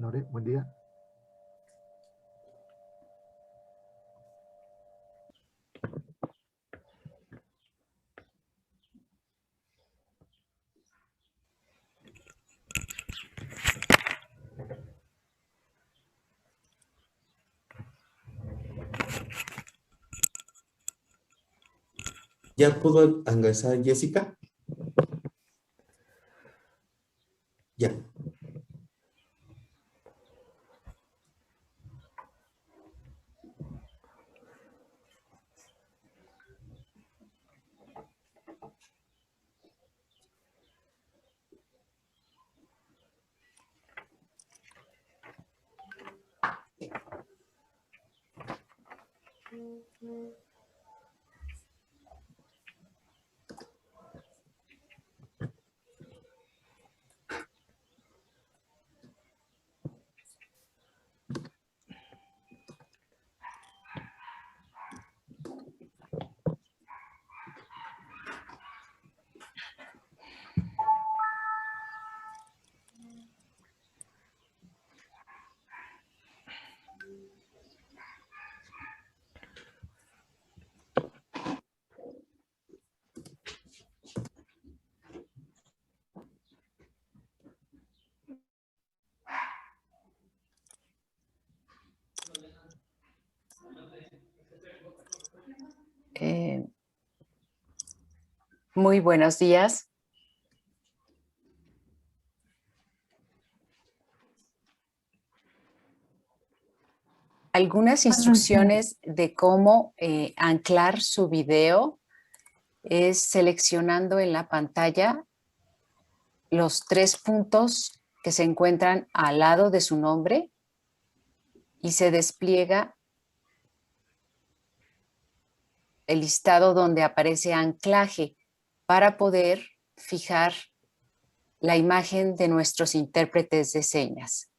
Lore, buen día. ¿Ya pudo ingresar Jessica? Ya. Muy buenos días. Algunas instrucciones de cómo anclar su video es seleccionando en la pantalla los 3 puntos que se encuentran al lado de su nombre y se despliega el listado donde aparece anclaje para poder fijar la imagen de nuestros intérpretes de señas.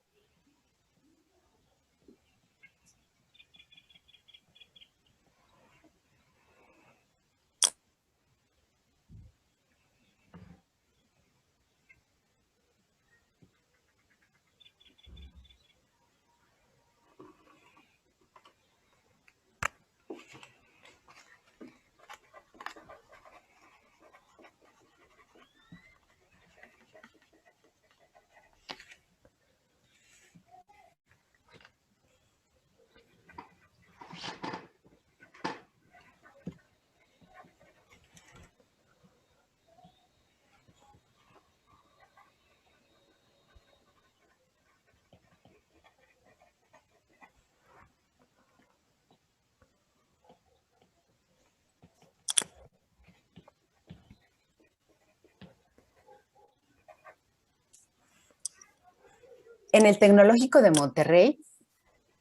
En el Tecnológico de Monterrey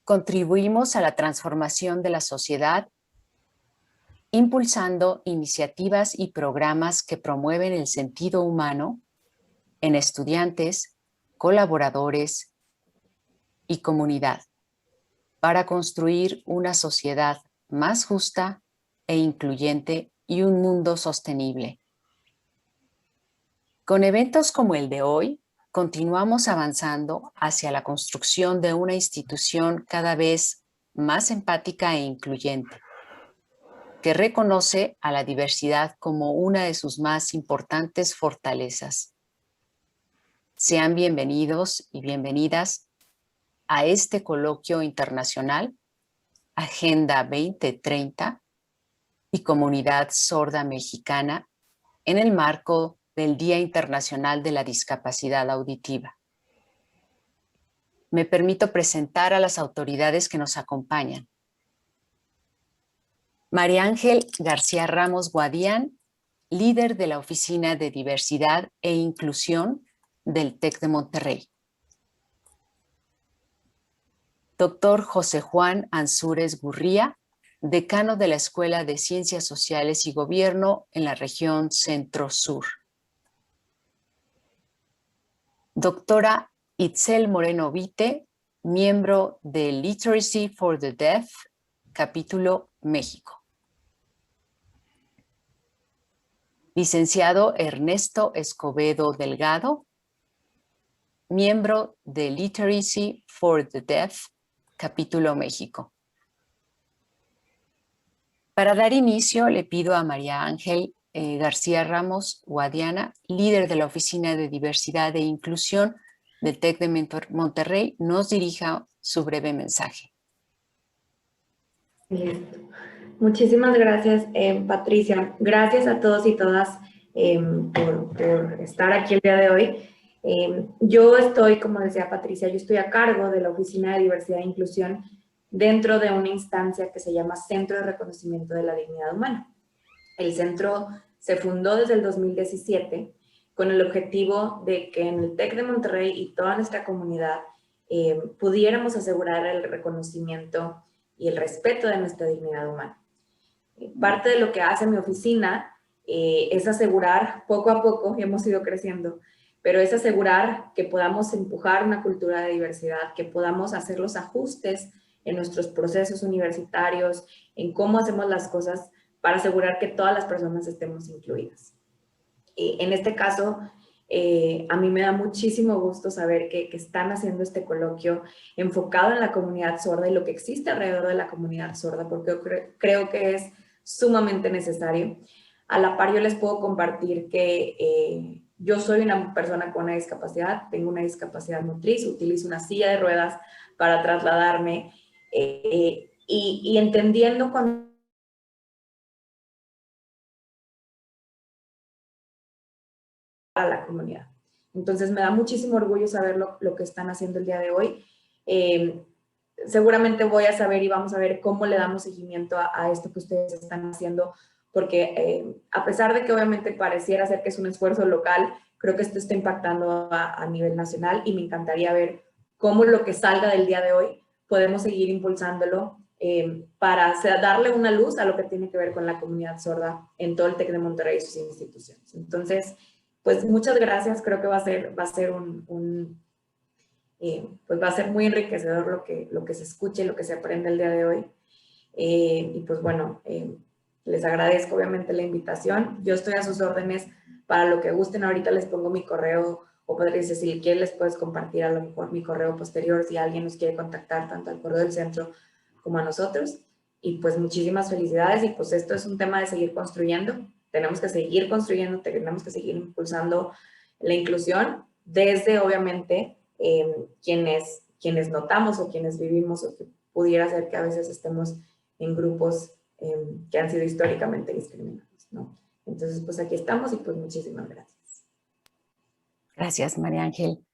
contribuimos a la transformación de la sociedad impulsando iniciativas y programas que promueven el sentido humano en estudiantes, colaboradores y comunidad para construir una sociedad más justa e incluyente y un mundo sostenible. Con eventos como el de hoy, continuamos avanzando hacia la construcción de una institución cada vez más empática e incluyente, que reconoce a la diversidad como una de sus más importantes fortalezas. Sean bienvenidos y bienvenidas a este coloquio internacional Agenda 2030 y Comunidad Sorda Mexicana en el marco del Día Internacional de la Discapacidad Auditiva. Me permito presentar a las autoridades que nos acompañan. María Ángel García Ramos Guadián, líder de la Oficina de Diversidad e Inclusión del TEC de Monterrey. Doctor José Juan Ansúrez Gurría, decano de la Escuela de Ciencias Sociales y Gobierno en la región Centro-Sur. Doctora Itzel Moreno Vite, miembro de Literacy for the Deaf, capítulo México. Licenciado Ernesto Escobedo Delgado, miembro de Literacy for the Deaf, capítulo México. Para dar inicio, le pido a María Ángel García Ramos Guadiana, líder de la Oficina de Diversidad e Inclusión del TEC de Monterrey, nos dirija su breve mensaje. Listo. Muchísimas gracias, Patricia. Gracias a todos y todas por estar aquí el día de hoy. Yo estoy, como decía Patricia, yo estoy a cargo de la Oficina de Diversidad e Inclusión dentro de una instancia que se llama Centro de Reconocimiento de la Dignidad Humana. El centro se fundó desde el 2017 con el objetivo de que en el TEC de Monterrey y toda nuestra comunidad pudiéramos asegurar el reconocimiento y el respeto de nuestra dignidad humana. Parte de lo que hace mi oficina es asegurar, poco a poco hemos ido creciendo, pero es asegurar que podamos empujar una cultura de diversidad, que podamos hacer los ajustes en nuestros procesos universitarios, en cómo hacemos las cosas para asegurar que todas las personas estemos incluidas. En este caso, a mí me da muchísimo gusto saber que están haciendo este coloquio enfocado en la comunidad sorda y lo que existe alrededor de la comunidad sorda, porque creo que es sumamente necesario. A la par yo les puedo compartir que yo soy una persona con una discapacidad, tengo una discapacidad motriz, utilizo una silla de ruedas para trasladarme y entendiendo cuando a la comunidad. Entonces me da muchísimo orgullo saber lo que están haciendo el día de hoy. Seguramente voy a saber y vamos a ver cómo le damos seguimiento a esto que ustedes están haciendo, porque a pesar de que obviamente pareciera ser que es un esfuerzo local, creo que esto está impactando a nivel nacional y me encantaría ver cómo lo que salga del día de hoy podemos seguir impulsándolo para darle una luz a lo que tiene que ver con la comunidad sorda en todo el TEC de Monterrey y sus instituciones. Entonces, pues muchas gracias, creo que va a ser pues va a ser muy enriquecedor lo que se escuche, lo que se aprende el día de hoy. Y pues bueno, les agradezco obviamente la invitación. Yo estoy a sus órdenes para lo que gusten. Ahorita les pongo mi correo, o Patricia, si quieres les puedes compartir a lo mejor mi correo posterior si alguien nos quiere contactar tanto al correo del centro como a nosotros. Y pues muchísimas felicidades y pues esto es un tema de seguir construyendo. Tenemos que seguir construyendo, tenemos que seguir impulsando la inclusión desde obviamente quienes notamos o quienes vivimos o que pudiera ser que a veces estemos en grupos que han sido históricamente discriminados, ¿no? Entonces, pues aquí estamos y pues muchísimas gracias. Gracias, María Ángel.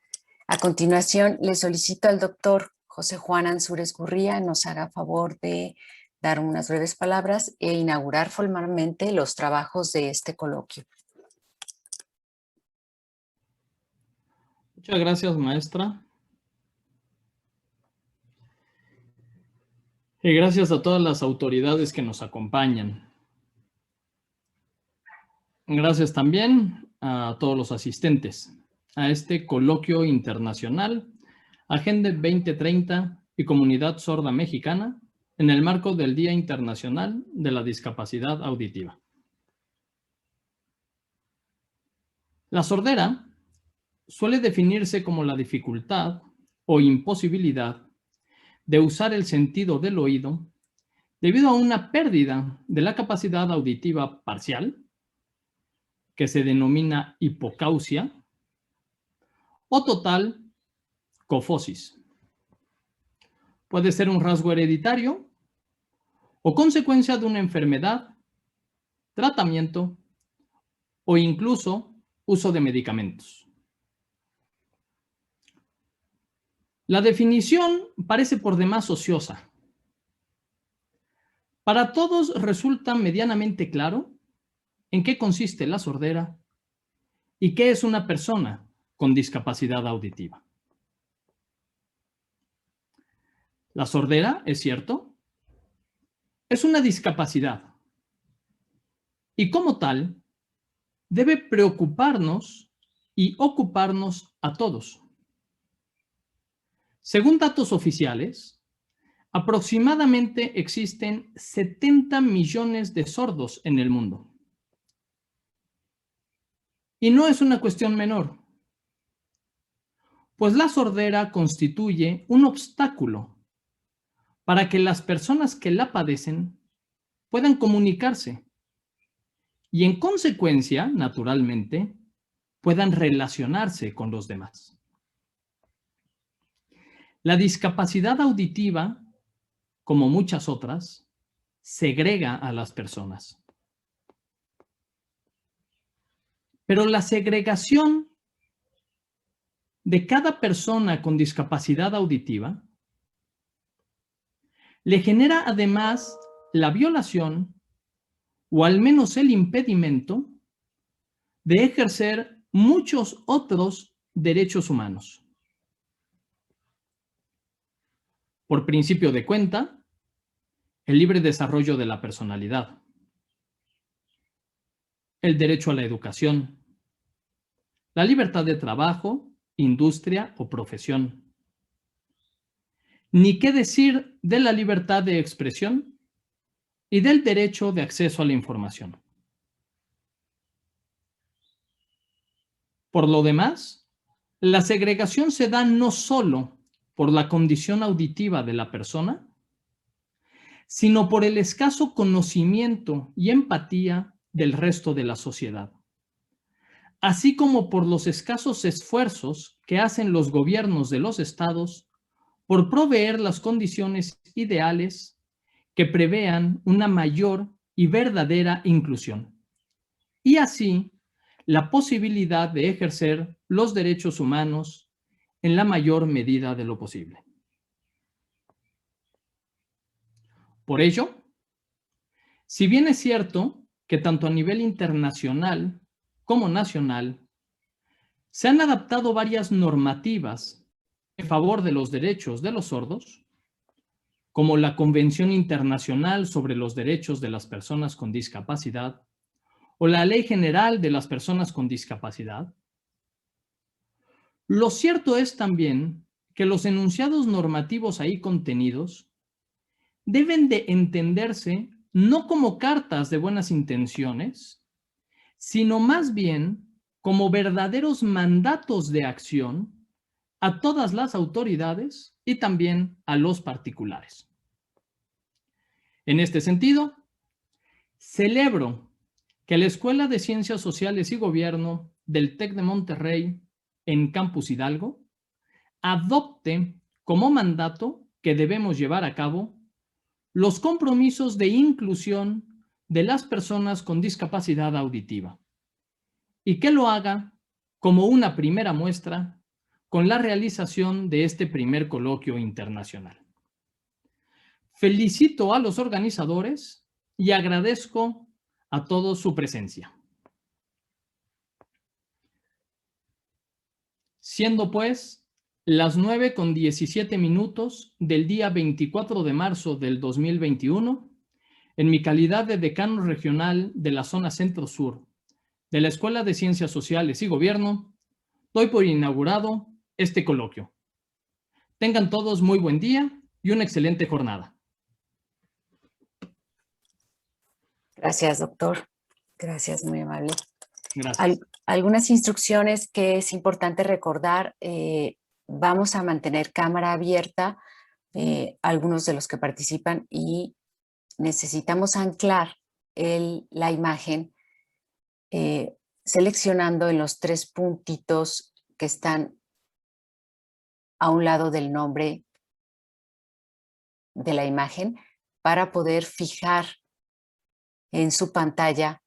A continuación, le solicito al doctor José Juan Ansúrez Gurría nos haga favor de dar unas breves palabras e inaugurar formalmente los trabajos de este coloquio. Muchas gracias, maestra. Y gracias a todas las autoridades que nos acompañan. Gracias también a todos los asistentes a este coloquio internacional, Agenda 2030 y Comunidad Sorda Mexicana, en el marco del Día Internacional de la Discapacidad Auditiva. La sordera suele definirse como la dificultad o imposibilidad de usar el sentido del oído debido a una pérdida de la capacidad auditiva parcial, que se denomina hipocausia, o total, cofosis. Puede ser un rasgo hereditario o consecuencia de una enfermedad, tratamiento o incluso uso de medicamentos. La definición parece por demás ociosa. Para todos resulta medianamente claro en qué consiste la sordera y qué es una persona con discapacidad auditiva. La sordera, es cierto, es una discapacidad y como tal debe preocuparnos y ocuparnos a todos. Según datos oficiales, aproximadamente existen 70 millones de sordos en el mundo. Y no es una cuestión menor, pues la sordera constituye un obstáculo para que las personas que la padecen puedan comunicarse y en consecuencia, naturalmente, puedan relacionarse con los demás. La discapacidad auditiva, como muchas otras, segrega a las personas. Pero la segregación de cada persona con discapacidad auditiva le genera además la violación o al menos el impedimento de ejercer muchos otros derechos humanos. Por principio de cuenta, el libre desarrollo de la personalidad, el derecho a la educación, la libertad de trabajo, industria o profesión. Ni qué decir de la libertad de expresión y del derecho de acceso a la información. Por lo demás, la segregación se da no solo por la condición auditiva de la persona, sino por el escaso conocimiento y empatía del resto de la sociedad, así como por los escasos esfuerzos que hacen los gobiernos de los estados por proveer las condiciones ideales que prevean una mayor y verdadera inclusión, y así la posibilidad de ejercer los derechos humanos en la mayor medida de lo posible. Por ello, si bien es cierto que tanto a nivel internacional como nacional se han adaptado varias normativas en favor de los derechos de los sordos, como la Convención Internacional sobre los Derechos de las Personas con Discapacidad o la Ley General de las Personas con Discapacidad, lo cierto es también que los enunciados normativos ahí contenidos deben de entenderse no como cartas de buenas intenciones, sino más bien como verdaderos mandatos de acción a todas las autoridades y también a los particulares. En este sentido, celebro que la Escuela de Ciencias Sociales y Gobierno del TEC de Monterrey en Campus Hidalgo adopte como mandato que debemos llevar a cabo los compromisos de inclusión de las personas con discapacidad auditiva y que lo haga como una primera muestra con la realización de este primer coloquio internacional. Felicito a los organizadores y agradezco a todos su presencia. Siendo pues las 9:17 del día 24 de marzo del 2021, en mi calidad de decano regional de la zona Centro-Sur de la Escuela de Ciencias Sociales y Gobierno, doy por inaugurado este coloquio. Tengan todos muy buen día y una excelente jornada. Gracias, doctor. Gracias, muy amable. Gracias. Algunas instrucciones que es importante recordar. Vamos a mantener cámara abierta, algunos de los que participan, y necesitamos anclar la imagen seleccionando en los 3 puntitos que están a un lado del nombre de la imagen. para poder fijar en su pantalla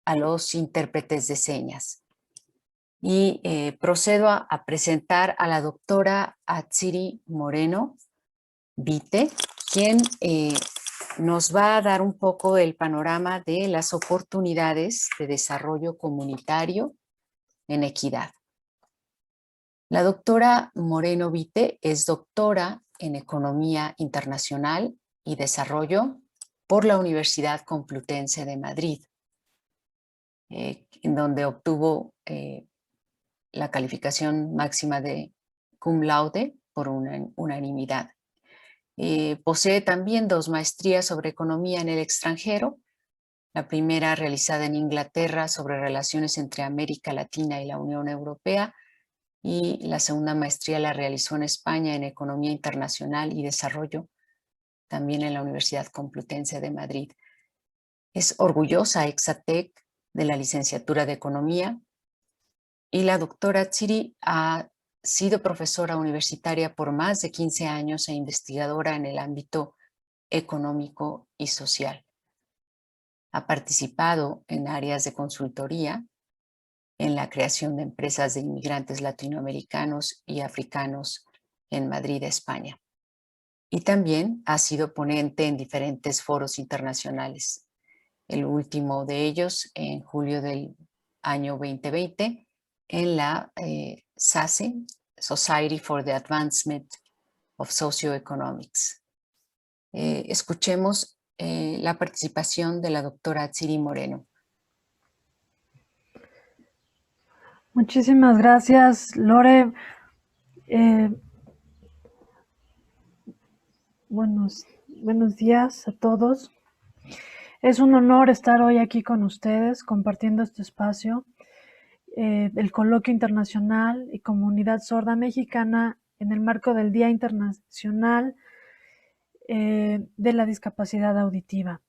a los intérpretes de señas. Y procedo a presentar a la doctora Atsiri Moreno Vite, quien nos va a dar un poco el panorama de las oportunidades de desarrollo comunitario en equidad. La doctora Moreno Vite es doctora en Economía Internacional y Desarrollo por la Universidad Complutense de Madrid, en donde obtuvo la calificación máxima de cum laude por unanimidad. Posee también 2 maestrías sobre economía en el extranjero, la primera realizada en Inglaterra sobre relaciones entre América Latina y la Unión Europea, y la segunda maestría la realizó en España en Economía Internacional y Desarrollo, también en la Universidad Complutense de Madrid. Es orgullosa exatec de la licenciatura de Economía, y la doctora Atsiri ha sido profesora universitaria por más de 15 años e investigadora en el ámbito económico y social. Ha participado en áreas de consultoría, en la creación de empresas de inmigrantes latinoamericanos y africanos en Madrid, España. Y también ha sido ponente en diferentes foros internacionales. El último de ellos en julio del año 2020 en la SACE, Society for the Advancement of Socioeconomics. Escuchemos la participación de la doctora Atsiri Moreno. Muchísimas gracias, Lore. Buenos días a todos. Es un honor estar hoy aquí con ustedes compartiendo este espacio del Coloquio Internacional y Comunidad Sorda Mexicana en el marco del Día Internacional de la Discapacidad Auditiva.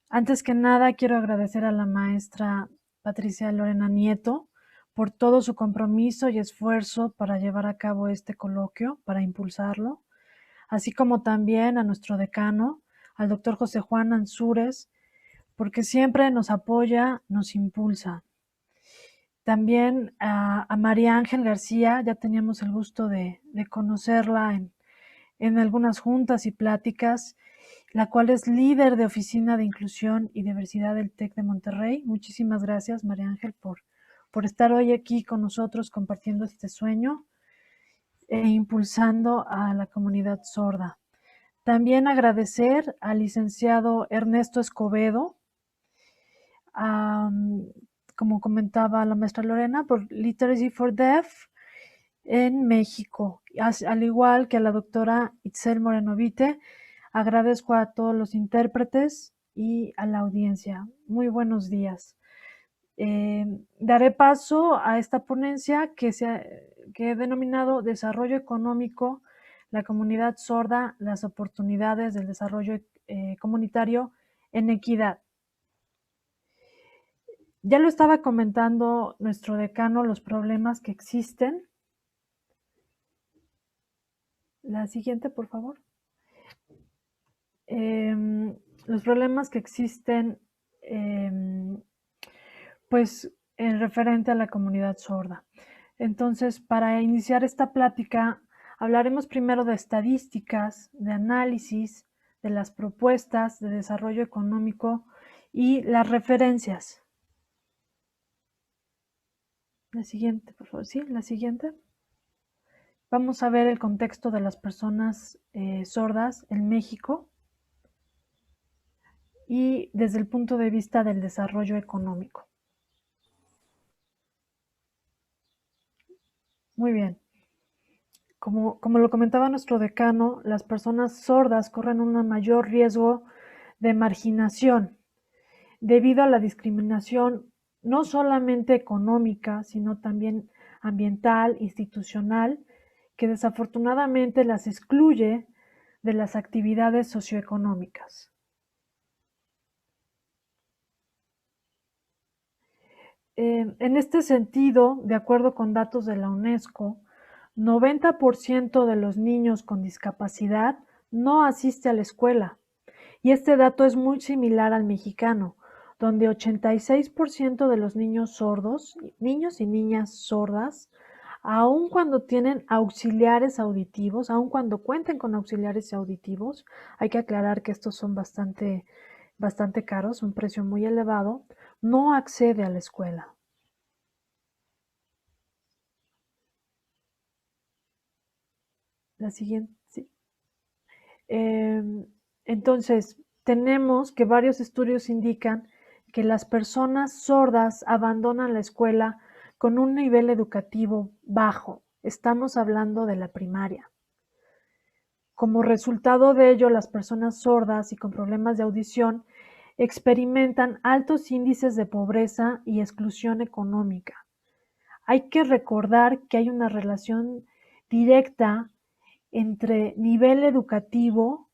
Antes que nada, quiero agradecer a la maestra Patricia Lorena Nieto por todo su compromiso y esfuerzo para llevar a cabo este coloquio, para impulsarlo, así como también a nuestro decano, al doctor José Juan Ansúrez, porque siempre nos apoya, nos impulsa. También a María Ángel García, ya teníamos el gusto de conocerla en algunas juntas y pláticas, la cual es líder de Oficina de Inclusión y Diversidad del TEC de Monterrey. Muchísimas gracias, María Ángel, por estar hoy aquí con nosotros compartiendo este sueño e impulsando a la comunidad sorda. También agradecer al licenciado Ernesto Escobedo, como comentaba la maestra Lorena, por Literacy for Deaf en México, al igual que a la doctora Itzel Moreno Vite. Agradezco a todos los intérpretes y a la audiencia. Muy buenos días. Daré paso a esta ponencia que he denominado Desarrollo Económico, la comunidad sorda, las oportunidades del desarrollo comunitario en equidad. Ya lo estaba comentando nuestro decano, los problemas que existen. La siguiente, por favor. Los problemas que existen, pues, en referente a la comunidad sorda. Entonces, para iniciar esta plática, hablaremos primero de estadísticas, de análisis, de las propuestas de desarrollo económico y las referencias. La siguiente, por favor. Sí, la siguiente. Vamos a ver el contexto de las personas sordas en México y desde el punto de vista del desarrollo económico. Muy bien. Como lo comentaba nuestro decano, las personas sordas corren un mayor riesgo de marginación debido a la discriminación no solamente económica, sino también ambiental, institucional, que desafortunadamente las excluye de las actividades socioeconómicas. En este sentido, de acuerdo con datos de la UNESCO, 90% de los niños con discapacidad no asiste a la escuela Y este dato es muy similar al mexicano, donde 86% de los niños sordos, niños y niñas sordas, aun cuando tienen auxiliares auditivos, aun cuando cuenten con auxiliares auditivos, hay que aclarar que estos son bastante caros, un precio muy elevado, no accede a la escuela. La siguiente, sí. Entonces, tenemos que varios estudios indican que las personas sordas abandonan la escuela con un nivel educativo bajo. Estamos hablando de la primaria. Como resultado de ello, las personas sordas y con problemas de audición experimentan altos índices de pobreza y exclusión económica. Hay que recordar que hay una relación directa entre nivel educativo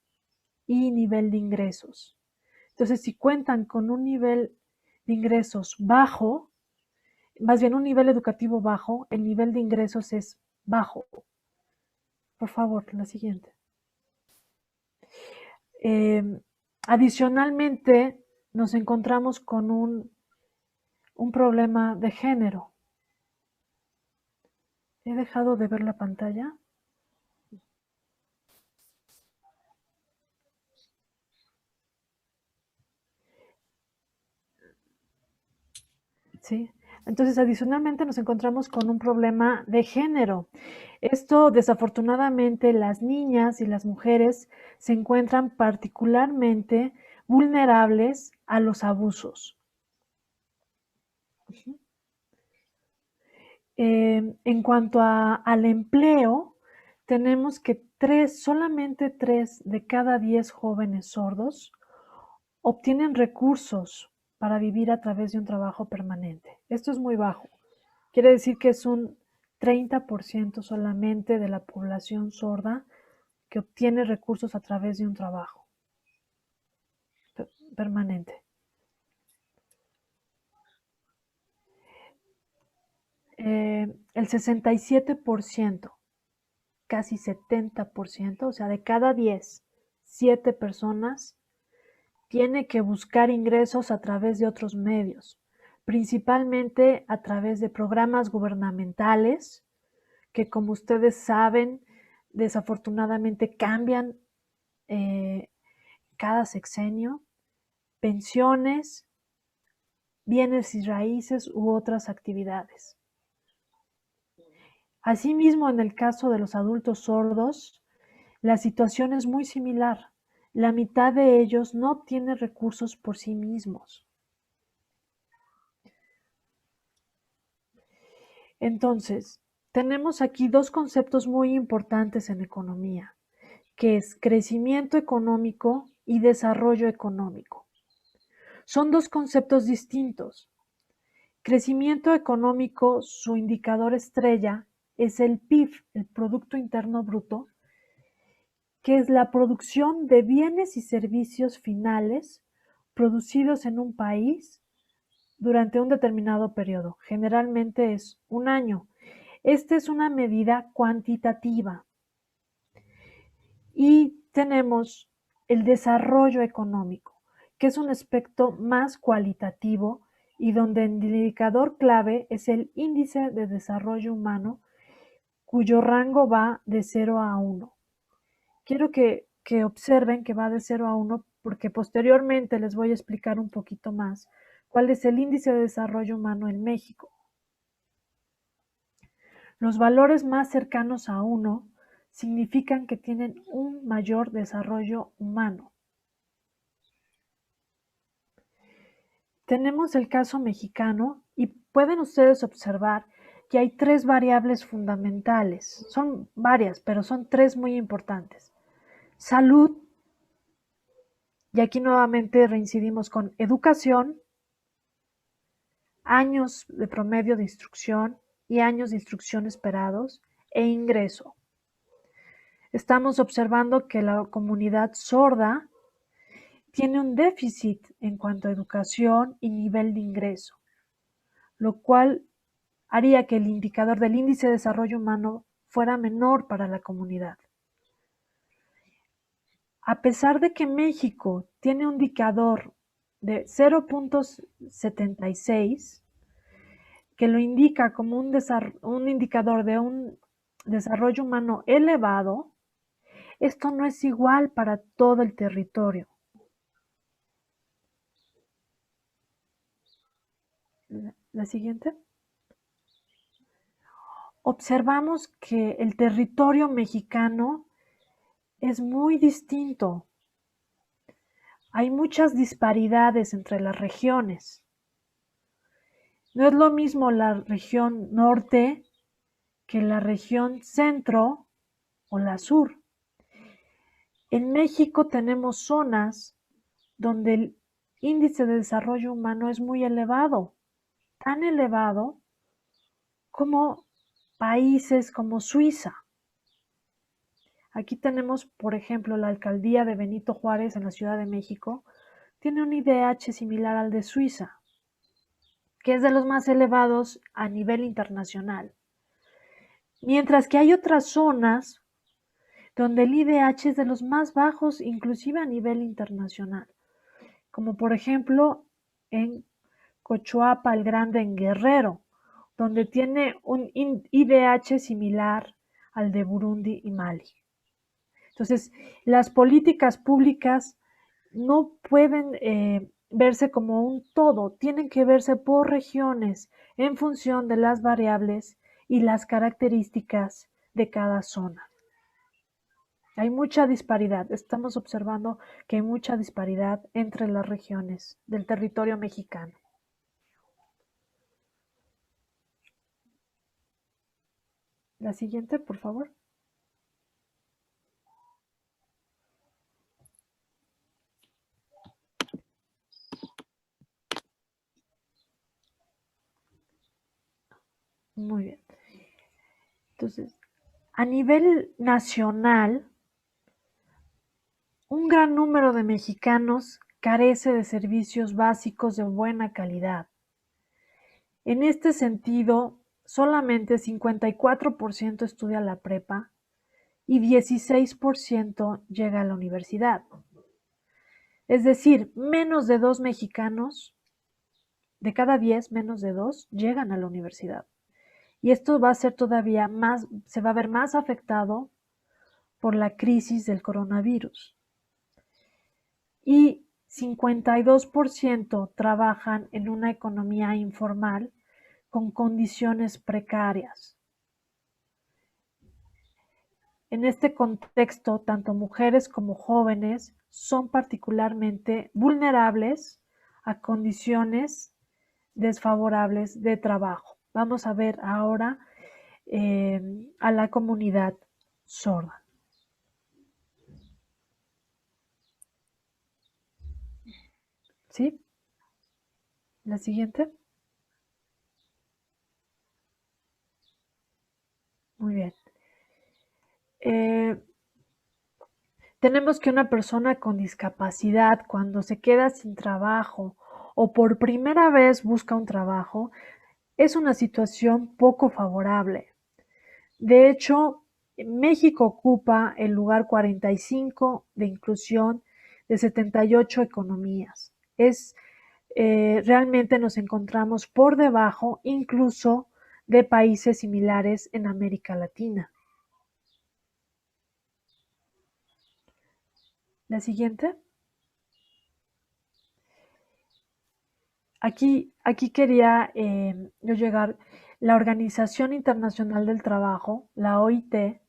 y nivel de ingresos. Entonces, si cuentan con un nivel de ingresos bajo, más bien un nivel educativo bajo, el nivel de ingresos es bajo. Por favor, la siguiente. Adicionalmente, nos encontramos con un problema de género. ¿He dejado de ver la pantalla? Sí. Entonces, adicionalmente nos encontramos con un problema de género. Esto, desafortunadamente, las niñas y las mujeres se encuentran particularmente vulnerables a los abusos. En cuanto al empleo, tenemos que solamente 3 de cada 10 jóvenes sordos obtienen recursos para vivir a través de un trabajo permanente. Esto es muy bajo. Quiere decir que es un 30% solamente de la población sorda que obtiene recursos a través de un trabajo permanente. El 67%, casi 70%, o sea, de cada 10, 7 personas tiene que buscar ingresos a través de otros medios, principalmente a través de programas gubernamentales que, como ustedes saben, desafortunadamente cambian cada sexenio, pensiones, bienes y raíces u otras actividades. Asimismo, en el caso de los adultos sordos, la situación es muy similar. La mitad de ellos no obtiene recursos por sí mismos. Entonces, tenemos aquí dos conceptos muy importantes en economía, que es crecimiento económico y desarrollo económico. Son dos conceptos distintos. Crecimiento económico, su indicador estrella es el PIB, el Producto Interno Bruto, que es la producción de bienes y servicios finales producidos en un país durante un determinado periodo. Generalmente es un año. Esta es una medida cuantitativa. Y tenemos el desarrollo económico, que es un aspecto más cualitativo y donde el indicador clave es el índice de desarrollo humano, cuyo rango va de 0 a 1. Quiero que observen que va de 0 a 1 porque posteriormente les voy a explicar un poquito más cuál es el índice de desarrollo humano en México. Los valores más cercanos a 1 significan que tienen un mayor desarrollo humano. Tenemos el caso mexicano y pueden ustedes observar que hay 3 variables fundamentales. Son varias, pero son 3 muy importantes. Salud, y aquí nuevamente reincidimos con educación, años de promedio de instrucción y años de instrucción esperados, e ingreso. Estamos observando que la comunidad sorda tiene un déficit en cuanto a educación y nivel de ingreso, lo cual haría que el indicador del índice de desarrollo humano fuera menor para la comunidad. a pesar de que México tiene un indicador de 0.76, que lo indica como un indicador de un desarrollo humano elevado, esto no es igual para todo el territorio. La siguiente. Observamos que el territorio mexicano es muy distinto. Hay muchas disparidades entre las regiones. No es lo mismo la región norte que la región centro o la sur. En México tenemos zonas donde el índice de desarrollo humano es muy elevado, tan elevado como países como Suiza. Aquí tenemos, por ejemplo, la alcaldía de Benito Juárez en la Ciudad de México, tiene un IDH similar al de Suiza, que es de los más elevados a nivel internacional. Mientras que hay otras zonas donde el IDH es de los más bajos, inclusive a nivel internacional, como por ejemplo en Cochuapa el Grande en Guerrero, donde tiene un IDH similar al de Burundi y Mali. Entonces, las políticas públicas no pueden verse como un todo, tienen que verse por regiones en función de las variables y las características de cada zona. Hay mucha disparidad, estamos observando que hay mucha disparidad entre las regiones del territorio mexicano. La siguiente, por favor. Muy bien. Entonces, a nivel nacional, un gran número de mexicanos carece de servicios básicos de buena calidad. En este sentido, solamente 54% estudia la prepa y 16% llega a la universidad. Es decir, menos de 2 mexicanos, de cada 10, menos de 2, llegan a la universidad. Y esto va a ser todavía más, se va a ver más afectado por la crisis del coronavirus. Y 52% trabajan en una economía informal con condiciones precarias. En este contexto, tanto mujeres como jóvenes son particularmente vulnerables a condiciones desfavorables de trabajo. Vamos a ver ahora a la comunidad sorda. ¿Sí? La siguiente. Muy bien. Tenemos que una persona con discapacidad, cuando se queda sin trabajo o por primera vez busca un trabajo, es una situación poco favorable. De hecho, México ocupa el lugar 45 de inclusión de 78 economías. Realmente nos encontramos por debajo incluso de países similares en América Latina. La siguiente. Aquí quería yo llegar. La Organización Internacional del Trabajo, la OIT,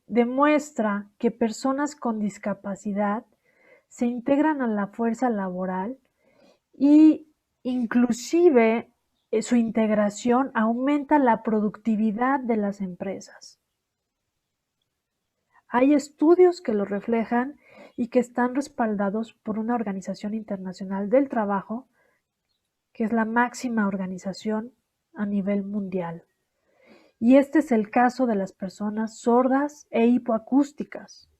demuestra que personas con discapacidad se integran a la fuerza laboral y inclusive su integración aumenta la productividad de las empresas. Hay estudios que lo reflejan y que están respaldados por una Organización Internacional del Trabajo, que es la máxima organización a nivel mundial. Y este es el caso de las personas sordas e hipoacústicas.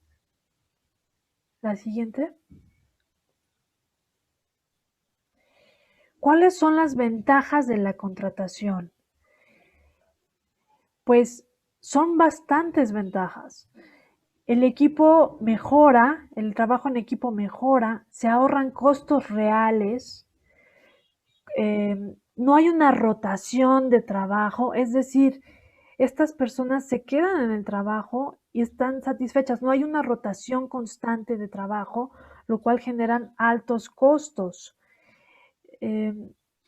La siguiente. ¿Cuáles son las ventajas de la contratación? Pues son bastantes ventajas. El equipo mejora, el trabajo en equipo mejora, se ahorran costos reales, no hay una rotación de trabajo, es decir, estas personas se quedan en el trabajo y están satisfechas, no hay una rotación constante de trabajo, lo cual generan altos costos.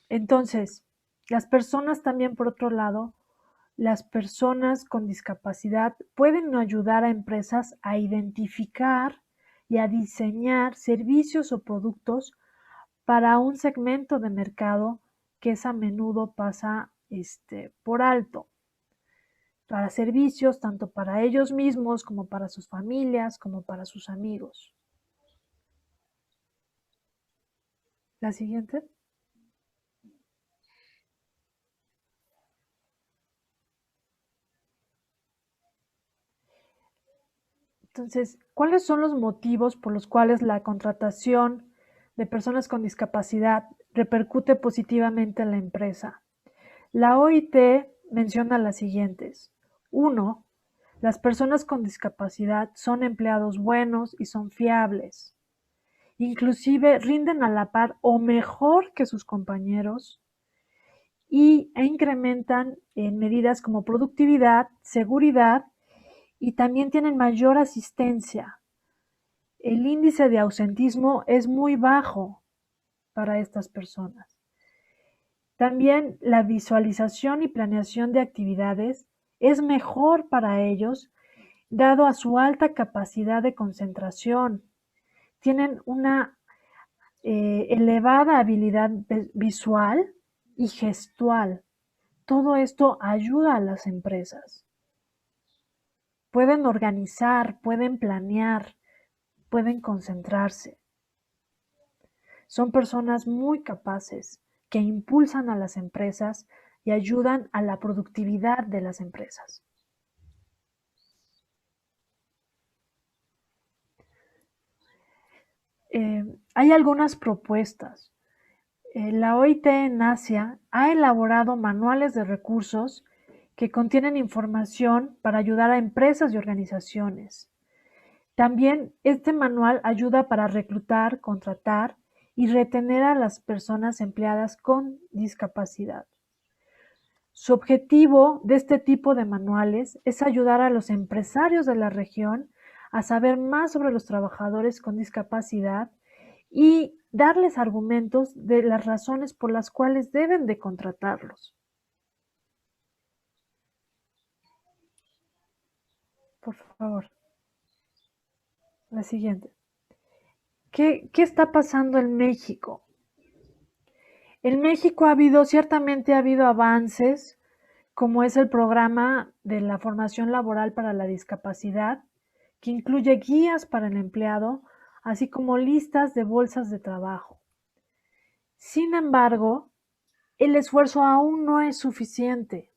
Entonces, las personas también, por otro lado, las personas con discapacidad pueden ayudar a empresas a identificar y a diseñar servicios o productos para un segmento de mercado que es a menudo pasa por alto, para servicios tanto para ellos mismos como para sus familias, como para sus amigos. La siguiente. Entonces, ¿cuáles son los motivos por los cuales la contratación de personas con discapacidad repercute positivamente en la empresa? La OIT menciona las siguientes. 1. Las personas con discapacidad son empleados buenos y son fiables. Inclusive rinden a la par o mejor que sus compañeros e incrementan en medidas como productividad, seguridad y también tienen mayor asistencia. El índice de ausentismo es muy bajo para estas personas. También la visualización y planeación de actividades es mejor para ellos, dado a su alta capacidad de concentración. Tienen una elevada habilidad visual y gestual. Todo esto ayuda a las empresas. Pueden organizar, pueden planear, pueden concentrarse. Son personas muy capaces que impulsan a las empresas y ayudan a la productividad de las empresas. Hay algunas propuestas. La OIT en Asia ha elaborado manuales de recursos que contienen información para ayudar a empresas y organizaciones. También este manual ayuda para reclutar, contratar y retener a las personas empleadas con discapacidad. Su objetivo de este tipo de manuales es ayudar a los empresarios de la región a saber más sobre los trabajadores con discapacidad y darles argumentos de las razones por las cuales deben de contratarlos. Por favor. La siguiente. ¿Qué está pasando en México? En México ciertamente ha habido avances, como es el programa de la formación laboral para la discapacidad, que incluye guías para el empleado, así como listas de bolsas de trabajo. Sin embargo, el esfuerzo aún no es suficiente.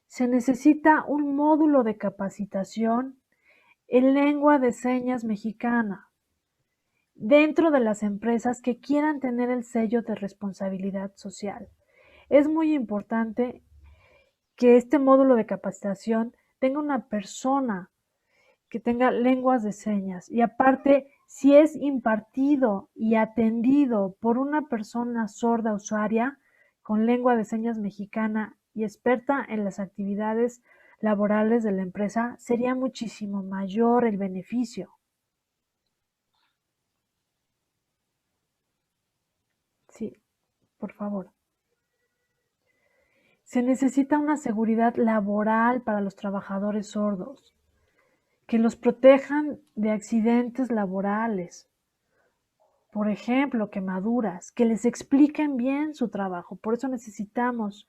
Se necesita un módulo de capacitación en lengua de señas mexicana dentro de las empresas que quieran tener el sello de responsabilidad social. Es muy importante que este módulo de capacitación tenga una persona que tenga lenguas de señas y aparte, si es impartido y atendido por una persona sorda usuaria con lengua de señas mexicana y experta en las actividades laborales de la empresa, sería muchísimo mayor el beneficio. Sí, por favor. Se necesita una seguridad laboral para los trabajadores sordos, que los protejan de accidentes laborales, por ejemplo, quemaduras, que les expliquen bien su trabajo. Por eso necesitamos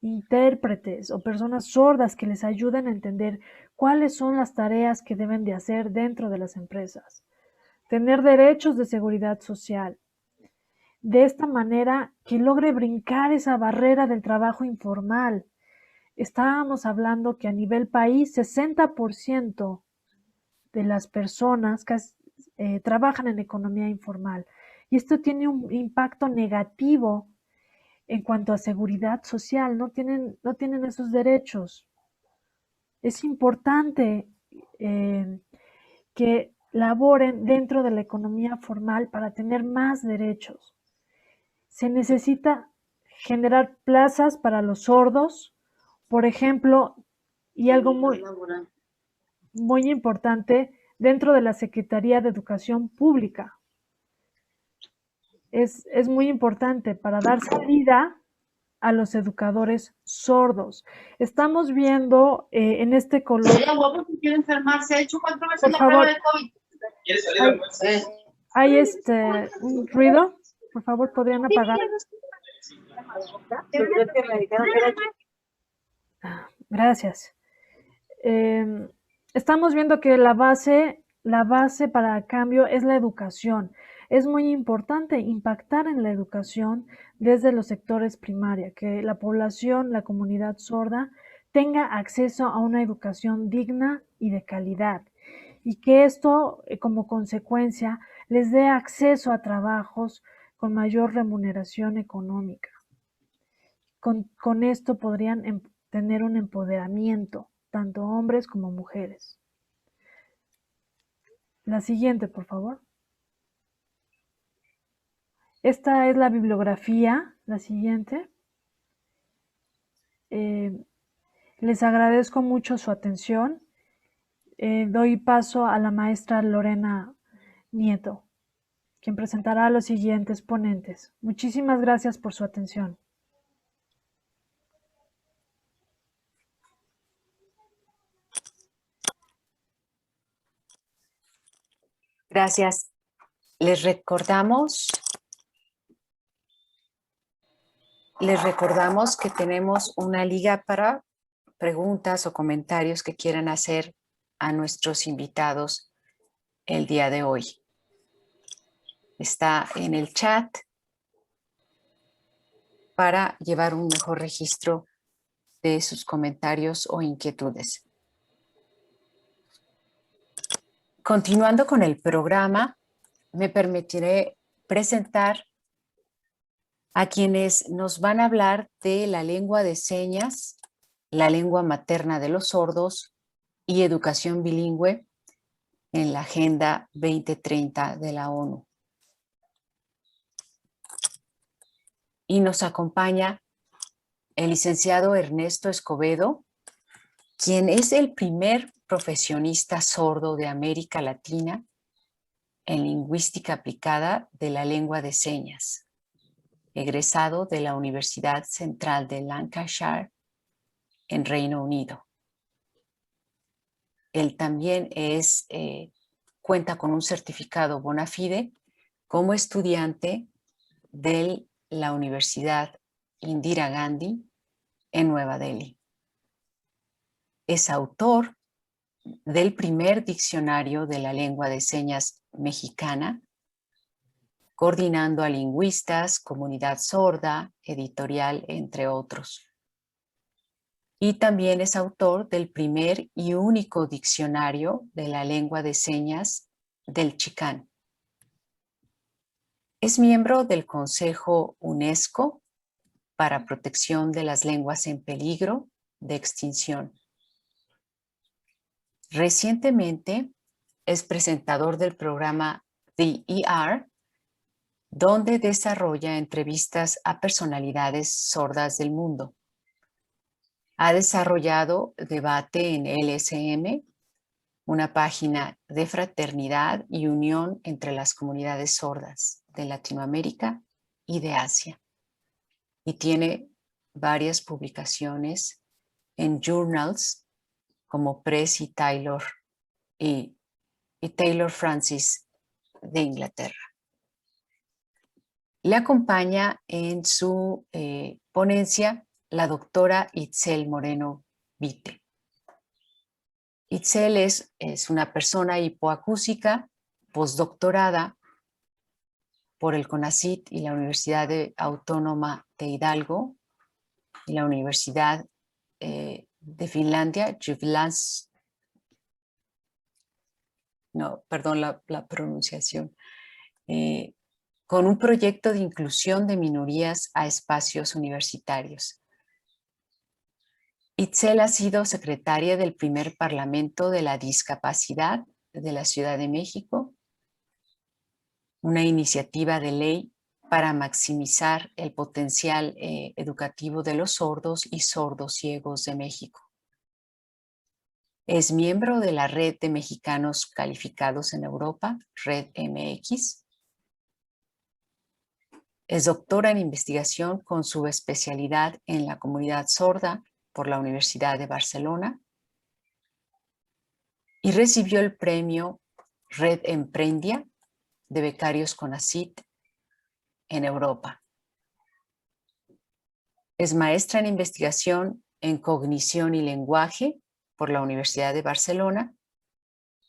intérpretes o personas sordas que les ayuden a entender cuáles son las tareas que deben de hacer dentro de las empresas. Tener derechos de seguridad social. De esta manera que logre brincar esa barrera del trabajo informal. Estábamos hablando que a nivel país 60% de las personas que trabajan en economía informal. Y esto tiene un impacto negativo en cuanto a seguridad social, no tienen esos derechos. Es importante que laboren dentro de la economía formal para tener más derechos. Se necesita generar plazas para los sordos, por ejemplo, y algo muy importante, dentro de la Secretaría de Educación Pública. Es muy importante para dar salida a los educadores sordos. Estamos viendo en este coloquio. Quiere enfermarse, ha hecho 4 veces Por la favor, prueba de COVID. ¿Quiere salir hay un ruido. Por favor, ¿podrían apagar? Gracias. Estamos viendo que la base para el cambio es la educación. Es muy importante impactar en la educación desde los sectores primaria, que la población, la comunidad sorda, tenga acceso a una educación digna y de calidad. Y que esto, como consecuencia, les dé acceso a trabajos con mayor remuneración económica. Con esto podrían tener un empoderamiento, tanto hombres como mujeres. La siguiente, por favor. Esta es la bibliografía, la siguiente. Les agradezco mucho su atención. Doy paso a la maestra Lorena Nieto, quien presentará a los siguientes ponentes. Muchísimas gracias por su atención. Gracias. Les recordamos que tenemos una liga para preguntas o comentarios que quieran hacer a nuestros invitados el día de hoy. Está en el chat para llevar un mejor registro de sus comentarios o inquietudes. Continuando con el programa, me permitiré presentar a quienes nos van a hablar de la lengua de señas, la lengua materna de los sordos y educación bilingüe en la Agenda 2030 de la ONU. Y nos acompaña el licenciado Ernesto Escobedo, quien es el primer profesionista sordo de América Latina en lingüística aplicada de la lengua de señas, egresado de la Universidad Central de Lancashire en Reino Unido. Él también cuenta con un certificado bona fide como estudiante de la Universidad Indira Gandhi en Nueva Delhi. Es autor del primer diccionario de la lengua de señas mexicana, coordinando a lingüistas, comunidad sorda, editorial, entre otros. Y también es autor del primer y único diccionario de la lengua de señas del Chicán. Es miembro del Consejo UNESCO para Protección de las Lenguas en Peligro de Extinción. Recientemente es presentador del programa The ER, donde desarrolla entrevistas a personalidades sordas del mundo. Ha desarrollado debate en LSM, una página de fraternidad y unión entre las comunidades sordas de Latinoamérica y de Asia. Y tiene varias publicaciones en journals como Press y Taylor Francis de Inglaterra. Le acompaña en su ponencia la doctora Itzel Moreno Vite. Itzel es una persona hipoacúsica, postdoctorada por el CONACYT y la Universidad Autónoma de Hidalgo y la Universidad de Finlandia, la pronunciación, con un proyecto de inclusión de minorías a espacios universitarios. Itzel ha sido secretaria del primer Parlamento de la Discapacidad de la Ciudad de México, una iniciativa de ley para maximizar el potencial educativo de los sordos y sordociegos de México. Es miembro de la Red de Mexicanos Calificados en Europa, Red MX. Es doctora en investigación con subespecialidad en la comunidad sorda por la Universidad de Barcelona y recibió el premio Red Emprendia de becarios CONACYT en Europa. Es maestra en investigación en cognición y lenguaje por la Universidad de Barcelona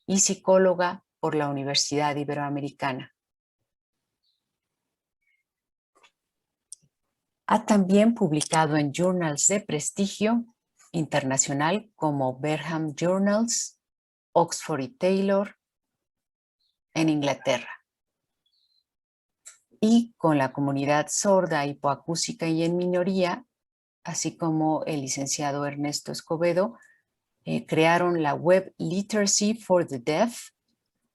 y psicóloga por la Universidad Iberoamericana. Ha también publicado en journals de prestigio internacional como Bergham Journals, Oxford y Taylor en Inglaterra. Y con la comunidad sorda, hipoacústica y en minoría, así como el licenciado Ernesto Escobedo, crearon la Web Literacy for the Deaf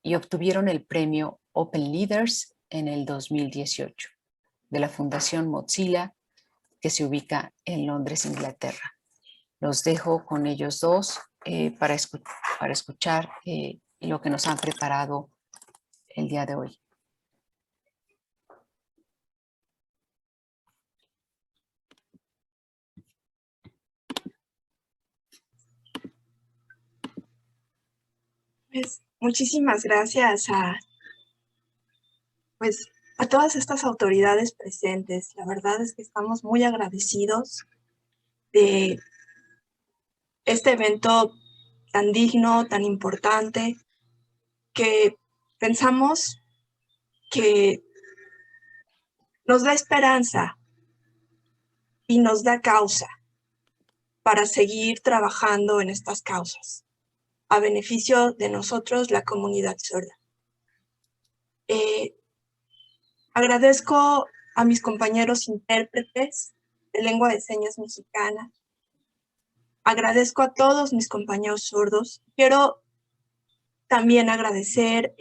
y obtuvieron el premio Open Leaders en el 2018 de la Fundación Mozilla, que se ubica en Londres, Inglaterra. Los dejo con ellos dos para escuchar lo que nos han preparado el día de hoy. Pues muchísimas gracias a todas estas autoridades presentes. La verdad es que estamos muy agradecidos de este evento tan digno, tan importante, que pensamos que nos da esperanza y nos da causa para seguir trabajando en estas causas, a beneficio de nosotros, la comunidad sorda. Agradezco a mis compañeros intérpretes de lengua de señas mexicana. Agradezco a todos mis compañeros sordos. Quiero también agradecer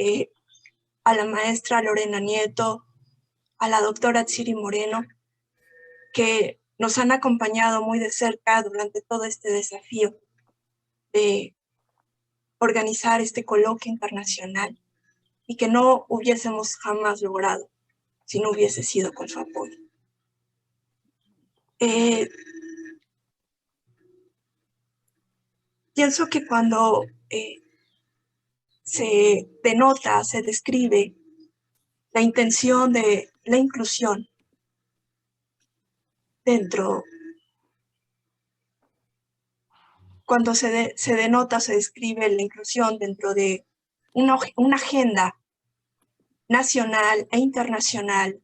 a la maestra Lorena Nieto, a la doctora Tsiri Moreno, que nos han acompañado muy de cerca durante todo este desafío de organizar este coloquio internacional y que no hubiésemos jamás logrado si no hubiese sido con su apoyo. Pienso que cuando se denota, se describe la intención de la inclusión dentro, cuando se denota, se describe la inclusión dentro de una agenda nacional e internacional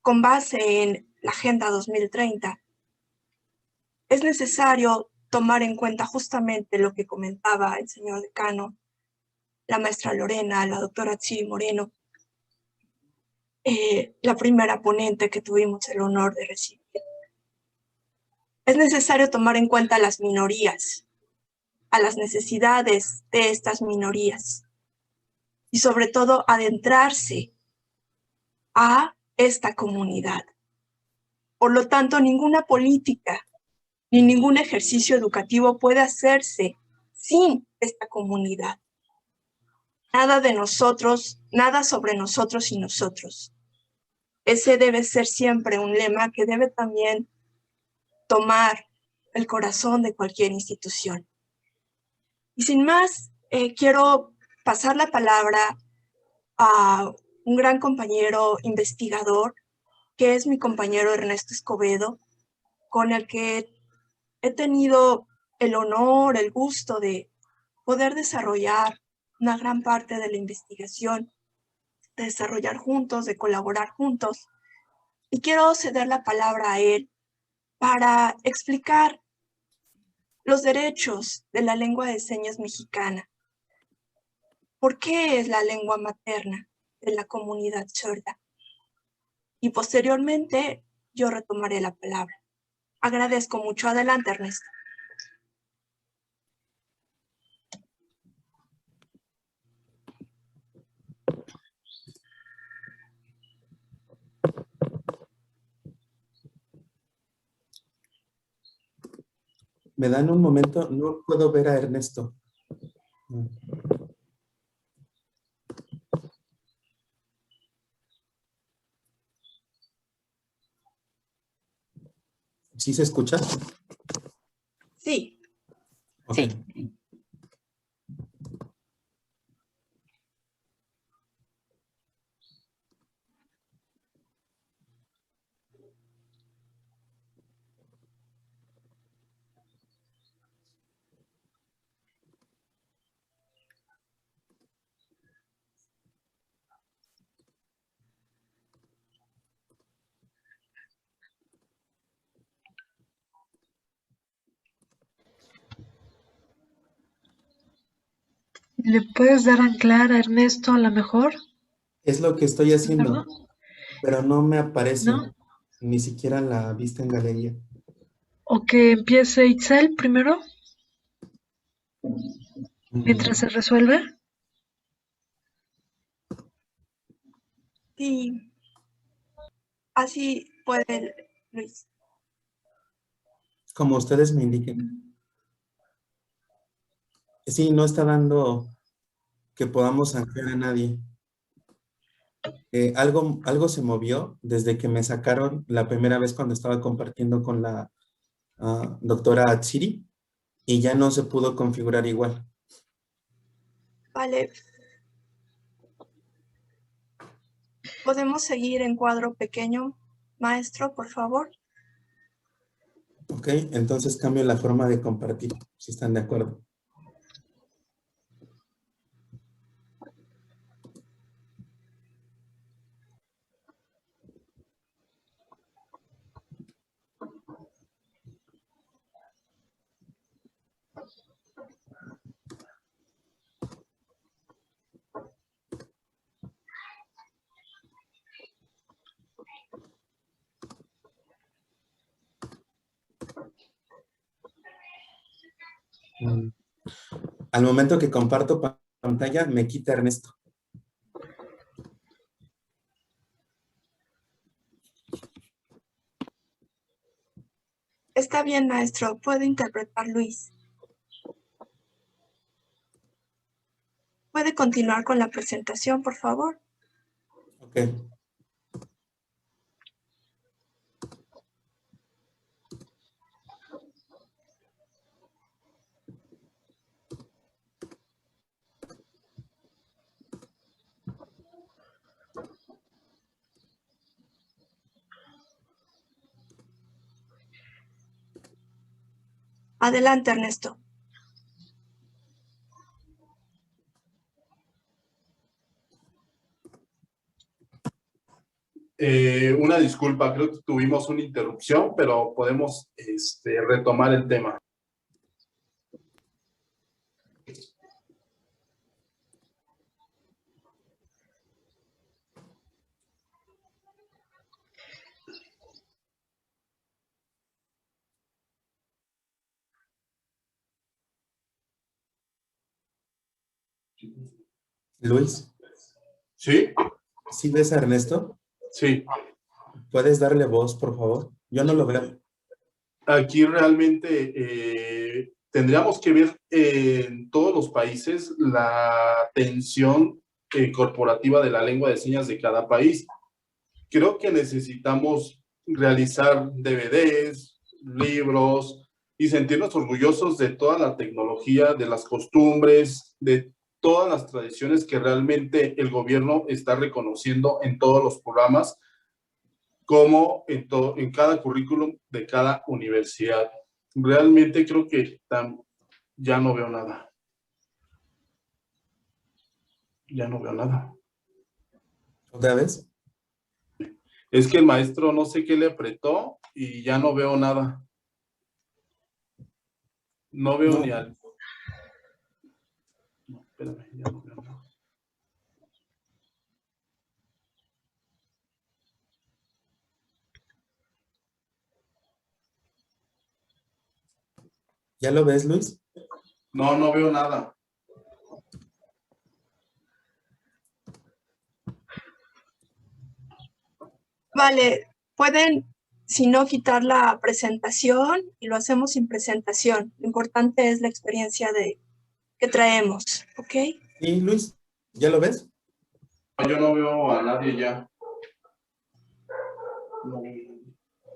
con base en la Agenda 2030, es necesario tomar en cuenta justamente lo que comentaba el señor decano, la maestra Lorena, la doctora Tsiri Moreno, la primera ponente que tuvimos el honor de recibir. Es necesario tomar en cuenta a las minorías, a las necesidades de estas minorías y sobre todo adentrarse a esta comunidad. Por lo tanto, ninguna política ni ningún ejercicio educativo puede hacerse sin esta comunidad. Nada de nosotros, nada sobre nosotros y nosotros. Ese debe ser siempre un lema que debe también tomar el corazón de cualquier institución. Y sin más, quiero pasar la palabra a un gran compañero investigador, que es mi compañero Ernesto Escobedo, con el que he tenido el honor, el gusto de poder desarrollar una gran parte de la investigación, de desarrollar juntos, de colaborar juntos. Y quiero ceder la palabra a él para explicar los derechos de la lengua de señas mexicana. ¿Por qué es la lengua materna de la comunidad sorda? Y posteriormente yo retomaré la palabra. Agradezco mucho. Adelante, Ernesto. ¿Me dan un momento? No puedo ver a Ernesto. ¿Sí se escucha? Sí. Ok. Sí. ¿Le puedes dar a anclar a Ernesto a lo mejor? Es lo que estoy haciendo, ¿No? pero no me aparece ¿No? ni siquiera la vista en galería. ¿O que empiece Itzel primero, Mm, mientras se resuelve? Sí. Así puede, Luis. Como ustedes me indiquen. Sí, no está dando que podamos anclar a nadie. Algo se movió desde que me sacaron la primera vez cuando estaba compartiendo con la doctora Atsiri y ya no se pudo configurar igual. Vale. ¿Podemos seguir en cuadro pequeño, maestro, por favor? Ok, entonces cambio la forma de compartir, si están de acuerdo. Mm. Al momento que comparto pantalla, me quita Ernesto. Está bien, maestro. Puede interpretar Luis. ¿Puede continuar con la presentación, por favor? Ok. Adelante, Ernesto. Una disculpa, creo que tuvimos una interrupción, pero podemos retomar el tema. Luis, ¿Sí? ¿sí ves a Ernesto? Sí. ¿Puedes darle voz, por favor? Yo no lo veo. Aquí realmente tendríamos que ver en todos los países la atención corporativa de la lengua de señas de cada país. Creo que necesitamos realizar DVDs, libros y sentirnos orgullosos de toda la tecnología, de las costumbres, de todas las tradiciones que realmente el gobierno está reconociendo en todos los programas, como en cada currículum de cada universidad. Realmente creo que ya no veo nada. Ya no veo nada. ¿Otra vez? Es que el maestro no sé qué le apretó y ya no veo nada. No veo No. ni al... No, espérame, ya no veo nada. ¿Ya lo ves, Luis? No, no veo nada. Vale, pueden, si no, quitar la presentación y lo hacemos sin presentación. Lo importante es la experiencia que traemos, ¿ok? ¿Y Luis? ¿Ya lo ves? Yo no veo a nadie ya. No.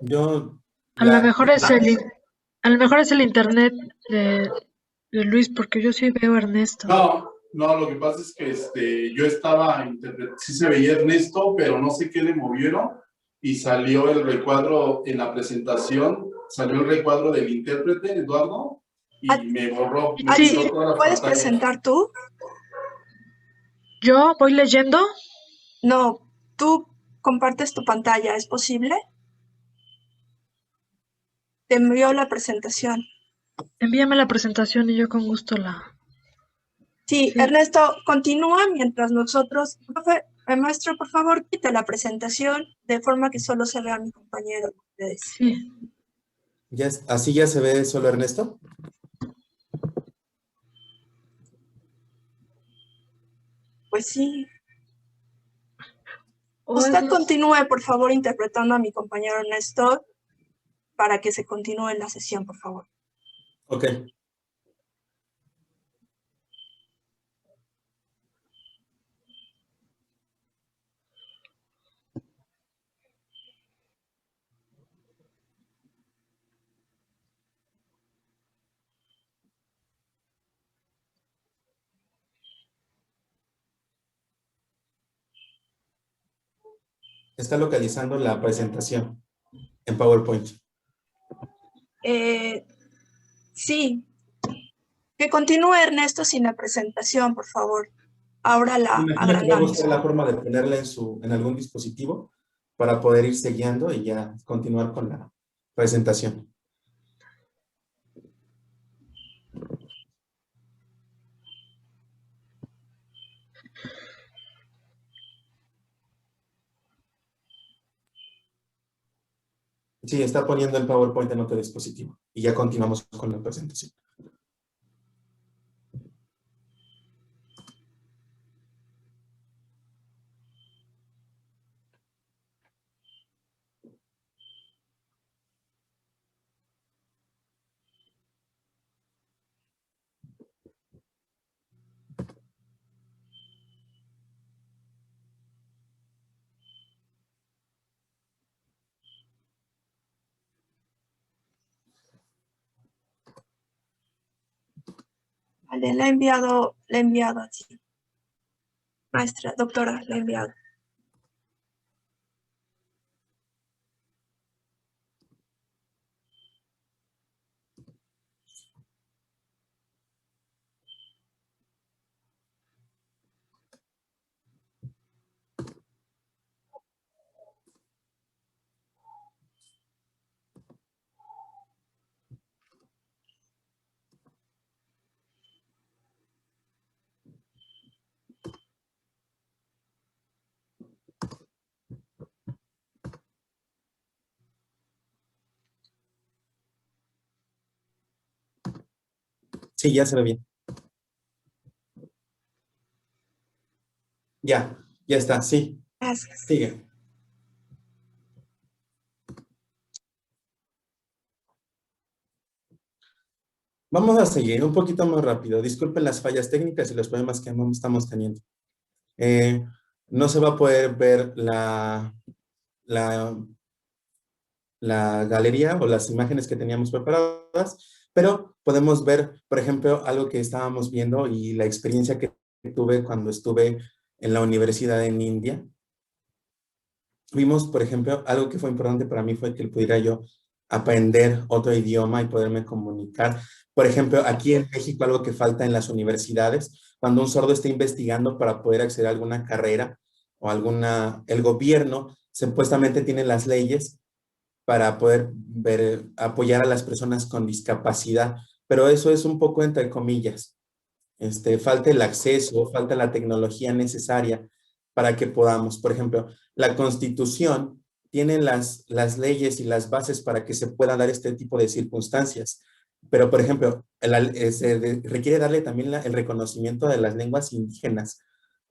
Yo... A lo mejor es el internet de Luis, porque yo sí veo a Ernesto. No, lo que pasa es que yo estaba, sí se veía Ernesto, pero no sé qué le movieron y salió el recuadro en la presentación, salió el recuadro del intérprete, Eduardo, y me borró. Me Sí, quitó toda la ¿puedes pantalla. presentar tú? ¿Yo voy leyendo? No, tú compartes tu pantalla, ¿es posible? Te envió la presentación. Envíame la presentación y yo con gusto la... Sí, Sí. Ernesto, continúa mientras nosotros... Maestro, por favor, quita la presentación de forma que solo se vea a mi compañero. Sí. ¿Así ya se ve solo Ernesto? Pues sí. O Usted es- continúe, por favor, interpretando a mi compañero Ernesto para que se continúe la sesión, por favor. Ok. Está localizando la presentación en PowerPoint. Sí. Que continúe Ernesto sin la presentación, por favor. Ahora la Imagino que va a agrandamos. buscar la forma de ponerla en algún dispositivo para poder irse guiando y ya continuar con la presentación. Sí, está poniendo el PowerPoint en otro dispositivo y ya continuamos con la presentación. Vale, le he enviado así. Maestra, doctora, le he enviado. Sí, ya se ve bien. Ya está, sí. Gracias. Sigue. Vamos a seguir un poquito más rápido. Disculpen las fallas técnicas y los problemas que estamos teniendo. No se va a poder ver la galería o las imágenes que teníamos preparadas, pero podemos ver, por ejemplo, algo que estábamos viendo y la experiencia que tuve cuando estuve en la universidad en India. Vimos, por ejemplo, algo que fue importante para mí fue que pudiera yo aprender otro idioma y poderme comunicar. Por ejemplo, aquí en México, algo que falta en las universidades, cuando un sordo está investigando para poder acceder a alguna carrera o el gobierno supuestamente tiene las leyes para poder apoyar a las personas con discapacidad, pero eso es un poco entre comillas. Falta el acceso, falta la tecnología necesaria para que podamos. Por ejemplo, la Constitución tiene las leyes y las bases para que se pueda dar este tipo de circunstancias. Pero, por ejemplo, requiere darle también el reconocimiento de las lenguas indígenas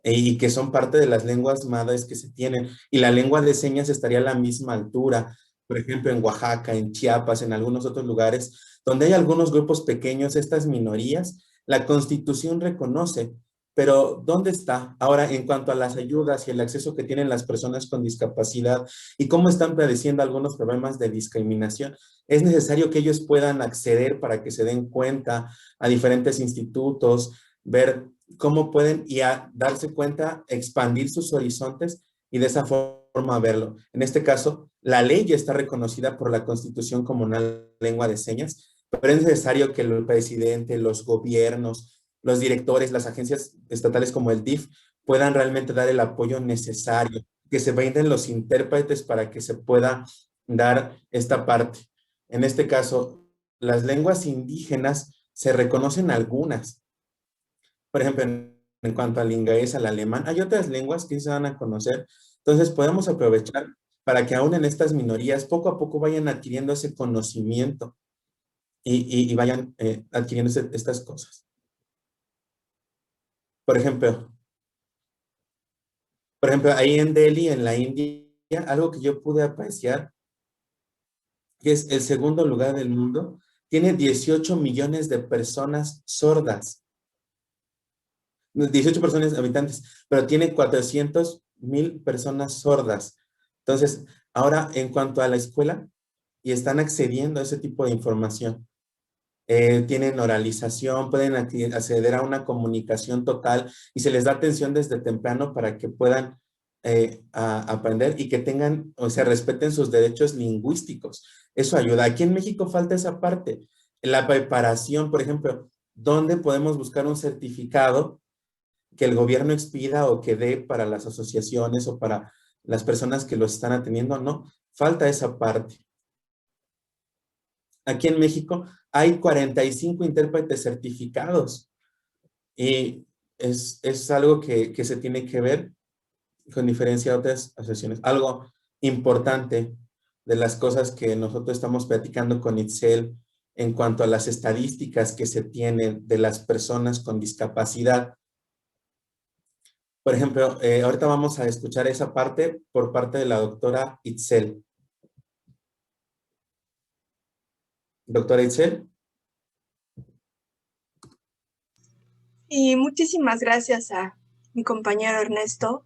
y que son parte de las lenguas madres que se tienen. Y la lengua de señas estaría a la misma altura. Por ejemplo, en Oaxaca, en Chiapas, en algunos otros lugares, donde hay algunos grupos pequeños, estas minorías, la Constitución reconoce. Pero, ¿dónde está? Ahora, en cuanto a las ayudas y el acceso que tienen las personas con discapacidad y cómo están padeciendo algunos problemas de discriminación, es necesario que ellos puedan acceder para que se den cuenta a diferentes institutos, ver cómo pueden y a darse cuenta, expandir sus horizontes y de esa forma verlo. En este caso, la ley ya está reconocida por la Constitución como una lengua de señas, pero es necesario que el presidente, los gobiernos, los directores, las agencias estatales como el DIF puedan realmente dar el apoyo necesario, que se brinden los intérpretes para que se pueda dar esta parte. En este caso, las lenguas indígenas se reconocen algunas. Por ejemplo, en cuanto al inglés, al alemán, hay otras lenguas que se van a conocer. Entonces, podemos aprovechar para que aún en estas minorías poco a poco vayan adquiriendo ese conocimiento y vayan adquiriendo estas cosas. Por ejemplo, ahí en Delhi, en la India, algo que yo pude apreciar, que es el segundo lugar del mundo, tiene 18 millones de personas sordas. 18 personas habitantes, pero tiene 400,000 personas sordas. Entonces, ahora en cuanto a la escuela, y están accediendo a ese tipo de información. Tienen oralización, pueden acceder a una comunicación total y se les da atención desde temprano para que puedan aprender y que tengan, o sea, respeten sus derechos lingüísticos. Eso ayuda. Aquí en México falta esa parte. La preparación, por ejemplo, ¿dónde podemos buscar un certificado que el gobierno expida o que dé para las asociaciones o para las personas que lo están atendiendo? No, falta esa parte. Aquí en México hay 45 intérpretes certificados y es algo que se tiene que ver con diferencia a otras asociaciones. Algo importante de las cosas que nosotros estamos platicando con Itzel en cuanto a las estadísticas que se tienen de las personas con discapacidad. Por ejemplo, ahorita vamos a escuchar esa parte por parte de la doctora Itzel. Doctora Itzel. Y muchísimas gracias a mi compañero Ernesto.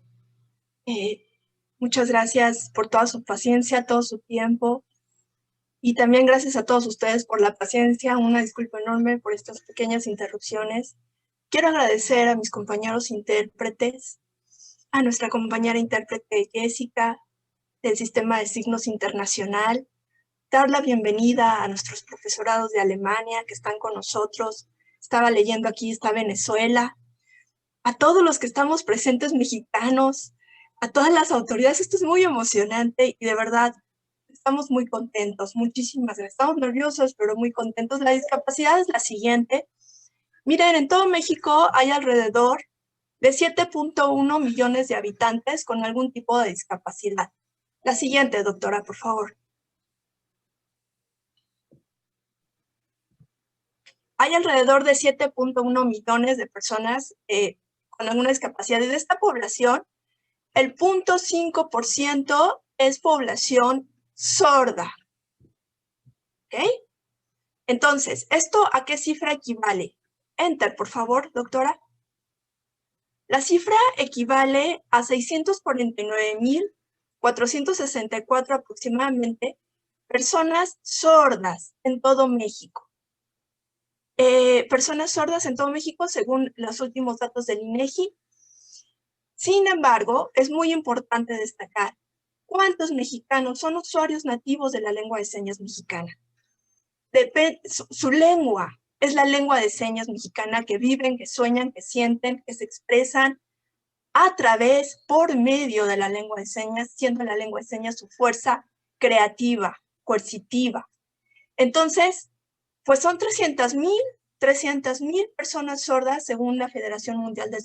Muchas gracias por toda su paciencia, todo su tiempo. Y también gracias a todos ustedes por la paciencia. Una disculpa enorme por estas pequeñas interrupciones. Quiero agradecer a mis compañeros intérpretes, a nuestra compañera intérprete Jessica, del Sistema de Signos Internacional, dar la bienvenida a nuestros profesorados de Alemania que están con nosotros. Estaba leyendo aquí, está Venezuela. A todos los que estamos presentes mexicanos, a todas las autoridades. Esto es muy emocionante y de verdad estamos muy contentos. Muchísimas gracias. Estamos nerviosos, pero muy contentos. La discapacidad es la siguiente. Miren, en todo México hay alrededor de 7.1 millones de habitantes con algún tipo de discapacidad. La siguiente, doctora, por favor. Hay alrededor de 7.1 millones de personas con alguna discapacidad. Y de esta población, el 0.5% es población sorda. ¿Ok? Entonces, ¿esto a qué cifra equivale? Enter, por favor, doctora. La cifra equivale a 649,464 aproximadamente personas sordas en todo México. Personas sordas en todo México según los últimos datos del INEGI. Sin embargo, es muy importante destacar cuántos mexicanos son usuarios nativos de la lengua de señas mexicana. Su lengua es la lengua de señas mexicana que viven, que sueñan, que sienten, que se expresan a través, por medio de la lengua de señas, siendo la lengua de señas su fuerza creativa, coercitiva. Entonces, pues son 300,000 personas sordas según la Federación Mundial de